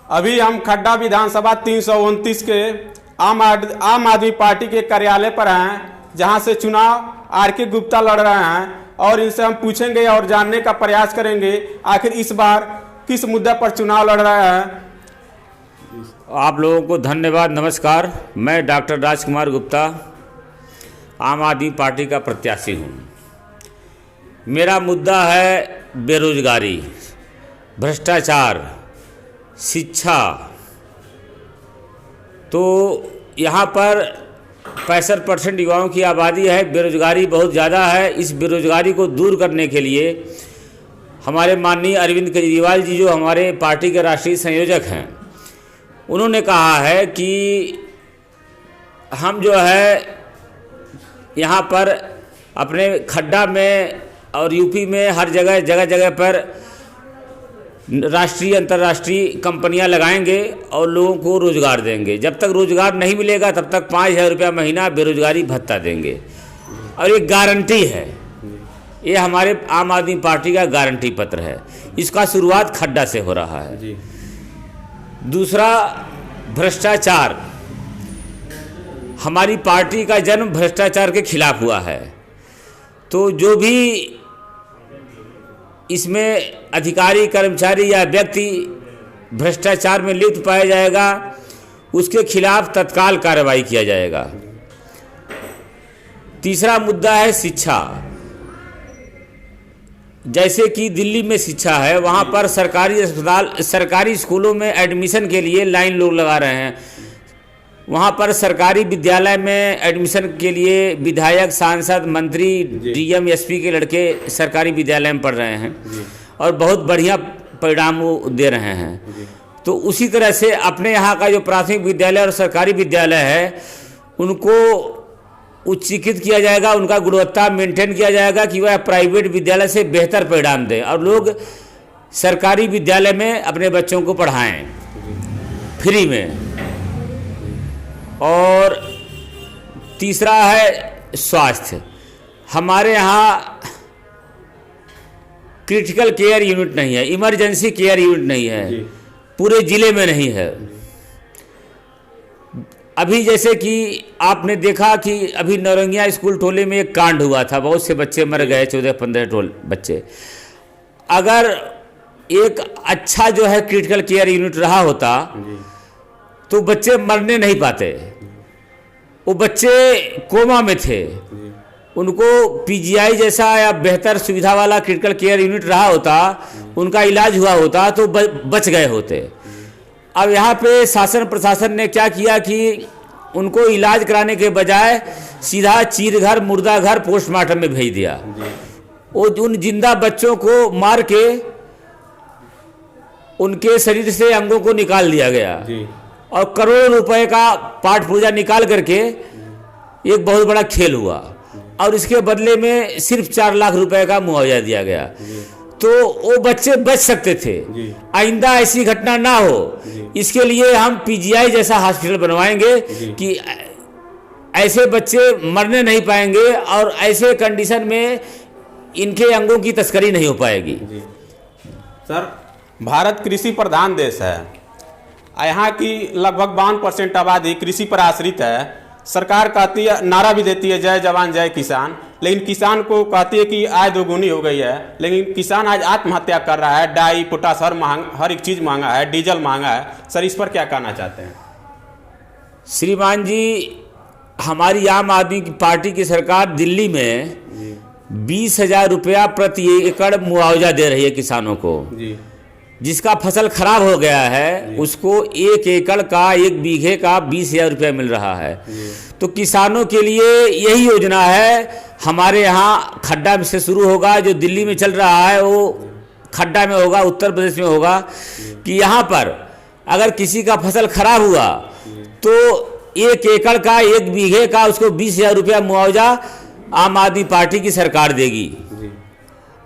अभी हम खड्डा विधानसभा 329 के आम आदमी पार्टी के कार्यालय पर हैं, जहां से चुनाव आर.के. गुप्ता लड़ रहे हैं और इनसे हम पूछेंगे और जानने का प्रयास करेंगे आखिर इस बार किस मुद्दे पर चुनाव लड़ रहे हैं। आप लोगों को धन्यवाद, नमस्कार। मैं डॉक्टर राजकुमार गुप्ता आम आदमी पार्टी का प्रत्याशी हूँ। मेरा मुद्दा है बेरोजगारी, भ्रष्टाचार, शिक्षा। तो यहाँ पर 65% युवाओं की आबादी है, बेरोजगारी बहुत ज़्यादा है। इस बेरोजगारी को दूर करने के लिए हमारे माननीय अरविंद केजरीवाल जी, जो हमारे पार्टी के राष्ट्रीय संयोजक हैं, उन्होंने कहा है कि हम जो है यहाँ पर अपने खड्डा में और यूपी में हर जगह जगह पर राष्ट्रीय अंतर्राष्ट्रीय कंपनियां लगाएंगे और लोगों को रोज़गार देंगे। जब तक रोज़गार नहीं मिलेगा तब तक 5,000 रुपया महीना बेरोजगारी भत्ता देंगे। और ये गारंटी है, ये हमारे आम आदमी पार्टी का गारंटी पत्र है। इसका शुरुआत खड्डा से हो रहा है। दूसरा, भ्रष्टाचार। हमारी पार्टी का जन्म भ्रष्टाचार के खिलाफ हुआ है। तो जो भी इसमें अधिकारी, कर्मचारी या व्यक्ति भ्रष्टाचार में लिप्त पाया जाएगा, उसके खिलाफ तत्काल कार्रवाई किया जाएगा। तीसरा मुद्दा है शिक्षा। जैसे कि दिल्ली में शिक्षा है, वहाँ पर सरकारी अस्पताल, सरकारी स्कूलों में एडमिशन के लिए लाइन लोग लगा रहे हैं। वहाँ पर सरकारी विद्यालय में एडमिशन के लिए विधायक, सांसद, मंत्री, डीएम, एसपी के लड़के सरकारी विद्यालय में पढ़ रहे हैं और बहुत बढ़िया परिणाम वो दे रहे हैं। तो उसी तरह से अपने यहाँ का जो प्राथमिक विद्यालय और सरकारी विद्यालय है, उनको उच्चीकृत किया जाएगा, उनका गुणवत्ता मेंटेन किया जाएगा कि वह प्राइवेट विद्यालय से बेहतर परिणाम दें और लोग सरकारी विद्यालय में अपने बच्चों को पढ़ाएं फ्री में। और तीसरा है स्वास्थ्य। हमारे यहाँ क्रिटिकल केयर यूनिट नहीं है, इमरजेंसी केयर यूनिट नहीं है, पूरे ज़िले में नहीं है। अभी जैसे कि आपने देखा कि अभी नौरंगिया स्कूल टोले में एक कांड हुआ था, बहुत से बच्चे मर गए, 14-15 बच्चे। अगर एक अच्छा जो है क्रिटिकल केयर यूनिट रहा होता तो बच्चे मरने नहीं पाते। वो बच्चे कोमा में थे, उनको पीजीआई जैसा या बेहतर सुविधा वाला क्रिटिकल केयर यूनिट रहा होता, उनका इलाज हुआ होता तो बच गए होते। अब यहाँ पे शासन प्रशासन ने क्या किया कि उनको इलाज कराने के बजाय सीधा चीरघर, मुर्दाघर, पोस्टमार्टम में भेज दिया। वो उन जिंदा बच्चों को मार के उनके शरीर से अंगों को निकाल दिया गया और करोड़ों रुपए का पाठ पूजा निकाल करके एक बहुत बड़ा खेल हुआ और इसके बदले में सिर्फ 4 लाख रुपए का मुआवजा दिया गया। तो वो बच्चे बच सकते थे। आइंदा ऐसी घटना ना हो, इसके लिए हम पीजीआई जैसा हॉस्पिटल बनवाएंगे कि ऐसे बच्चे मरने नहीं पाएंगे और ऐसे कंडीशन में इनके अंगों की तस्करी नहीं हो पाएगी। सर, भारत कृषि प्रधान देश है। यहाँ की लगभग 52% आबादी कृषि पर आश्रित है। सरकार कहती है, नारा भी देती है जय जवान जय किसान, लेकिन किसान को कहती है कि आय दोगुनी हो गई है, लेकिन किसान आज आत्महत्या कर रहा है। डाई, पोटास, हर एक चीज़ महंगा है, डीजल महंगा है। सर, इस पर क्या कहना चाहते हैं? श्रीमान जी, हमारी आम आदमी पार्टी की सरकार दिल्ली में 20,000 रुपया प्रति एकड़ मुआवजा दे रही है किसानों को। जिसका फसल खराब हो गया है उसको 1 एकड़ का, 1 बीघे का 20,000 रुपया मिल रहा है। तो किसानों के लिए यही योजना है। हमारे यहाँ खड्डा से शुरू होगा, जो दिल्ली में चल रहा है वो खड्डा में होगा, उत्तर प्रदेश में होगा। कि यहाँ पर अगर किसी का फसल खराब हुआ तो 1 एकड़ का, 1 बीघे का उसको 20,000 रुपया मुआवजा आम आदमी पार्टी की सरकार देगी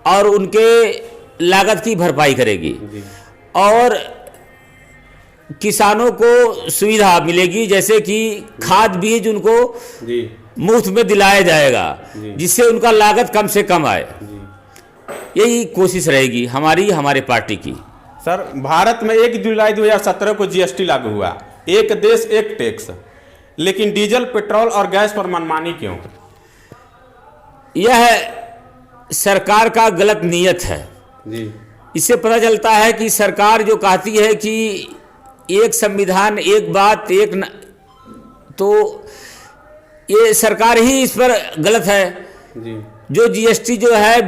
और उनके लागत की भरपाई करेगी और किसानों को सुविधा मिलेगी, जैसे कि खाद बीज उनको मुफ्त में दिलाया जाएगा, जिससे उनका लागत कम से कम आए। यही कोशिश रहेगी हमारी, हमारे पार्टी की। सर, भारत में 1 जुलाई 2017 को जीएसटी लागू हुआ, एक देश एक टैक्स, लेकिन डीजल, पेट्रोल और गैस पर मनमानी क्यों? यह सरकार का गलत नीयत है जी। इससे पता चलता है कि सरकार जो कहती है कि एक संविधान एक बात एक न, तो ये सरकार ही इस पर गलत है जी। जो जीएसटी जो है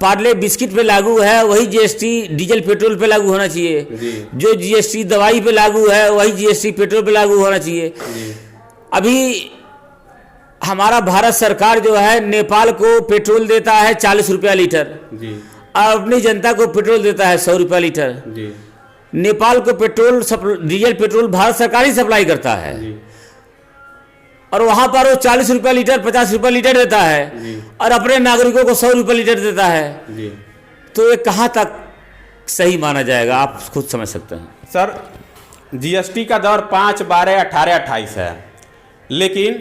पार्ले बिस्किट पे लागू है वही जीएसटी डीजल पेट्रोल पे लागू होना चाहिए जी। जो जीएसटी दवाई पे लागू है वही जीएसटी पेट्रोल पे लागू होना चाहिए जी। अभी हमारा भारत सरकार जो है नेपाल को पेट्रोल देता है 40 रुपया लीटर जी। और अपनी जनता को पेट्रोल देता है 100 रुपया लीटर। जी। नेपाल को पेट्रोल डीजल पेट्रोल भारत सरकार ही सप्लाई करता है जी। और वहां पर वो 40 रुपया लीटर 50 रुपया लीटर देता है जी। और अपने नागरिकों को 100 रुपया लीटर देता है। जी। तो ये कहाँ तक सही माना जाएगा, आप खुद समझ सकते हैं। सर, जीएसटी का दर 5, 12, 18, 28 है, लेकिन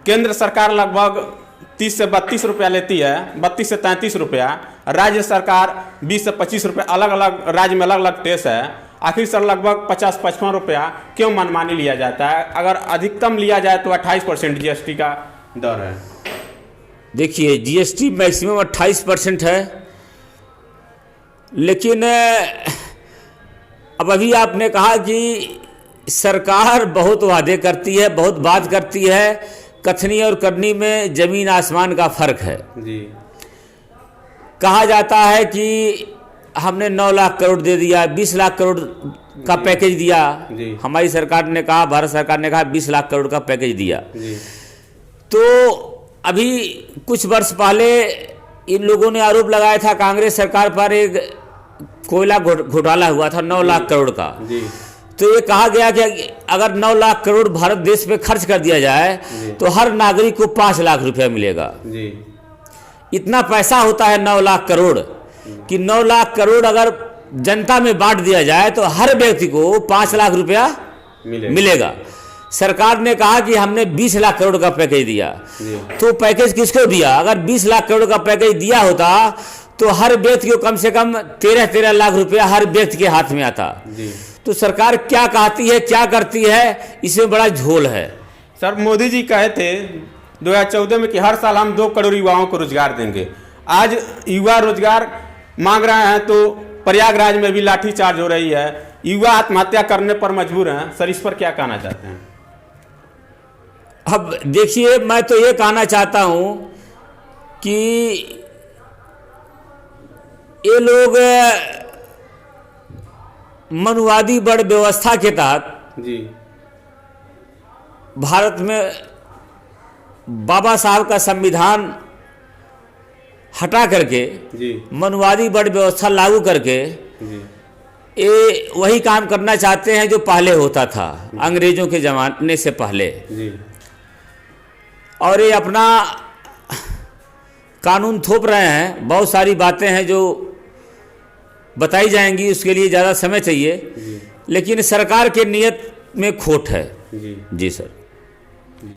केंद्र सरकार लगभग 30 से 32 रुपया लेती है, 32 से 33 रुपया। राज्य सरकार 20 से 25 रुपया, अलग अलग राज्य में अलग अलग टैक्स है। आखिर सर लगभग 50-55 रुपया क्यों मनमानी लिया जाता है? अगर अधिकतम लिया जाए तो 28% जीएसटी का दर है। देखिए, जीएसटी मैक्सिमम 28% है, लेकिन अब अभी आपने कहा कि सरकार बहुत वादे करती है, बहुत बात करती है, कथनी और करनी में जमीन आसमान का फर्क है। जी। कहा जाता है कि हमने 9 लाख करोड़ दे दिया, 20 लाख करोड़ का पैकेज दिया। जी। हमारी सरकार ने कहा, भारत सरकार ने कहा 20 लाख करोड़ का पैकेज दिया। जी। तो अभी कुछ वर्ष पहले इन लोगों ने आरोप लगाया था कांग्रेस सरकार पर, एक कोयला घोटाला हुआ था 9 लाख करोड़ का। जी। तो ये कहा गया कि अगर 9 लाख करोड़ भारत देश पे खर्च कर दिया जाए तो हर नागरिक को 5 लाख रुपया मिलेगा। जी। इतना पैसा होता है 9 लाख करोड़ कि 9 लाख करोड़ अगर जनता में बांट दिया जाए तो हर व्यक्ति को 5 लाख रुपया मिलेगा। सरकार ने कहा कि हमने 20 लाख करोड़ का पैकेज दिया। तो पैकेज किसको दिया? अगर 20 लाख करोड़ का पैकेज दिया होता तो हर व्यक्ति को कम से कम 13-13 लाख रुपया हर व्यक्ति के हाथ में आता। तो सरकार क्या कहती है, क्या करती है, इसमें बड़ा झोल है। सर, मोदी जी कहे थे 2014 में कि हर साल हम 2 करोड़ युवाओं को रोजगार देंगे। आज युवा रोजगार मांग रहे हैं तो प्रयागराज में भी लाठीचार्ज हो रही है, युवा आत्महत्या करने पर मजबूर हैं। सर, इस पर क्या कहना चाहते हैं? अब देखिए, मैं तो ये कहना चाहता हूं कि ये लोग मनुवादी बड़ व्यवस्था के तहत जी भारत में बाबा साहब का संविधान हटा करके जी मनुवादी बड़ व्यवस्था लागू करके जी ये वही काम करना चाहते हैं जो पहले होता था अंग्रेजों के ज़माने से पहले। जी। और ये अपना कानून थोप रहे हैं। बहुत सारी बातें हैं जो बताई जाएंगी, उसके लिए ज़्यादा समय चाहिए, लेकिन सरकार के नियत में खोट है। जी। जी सर।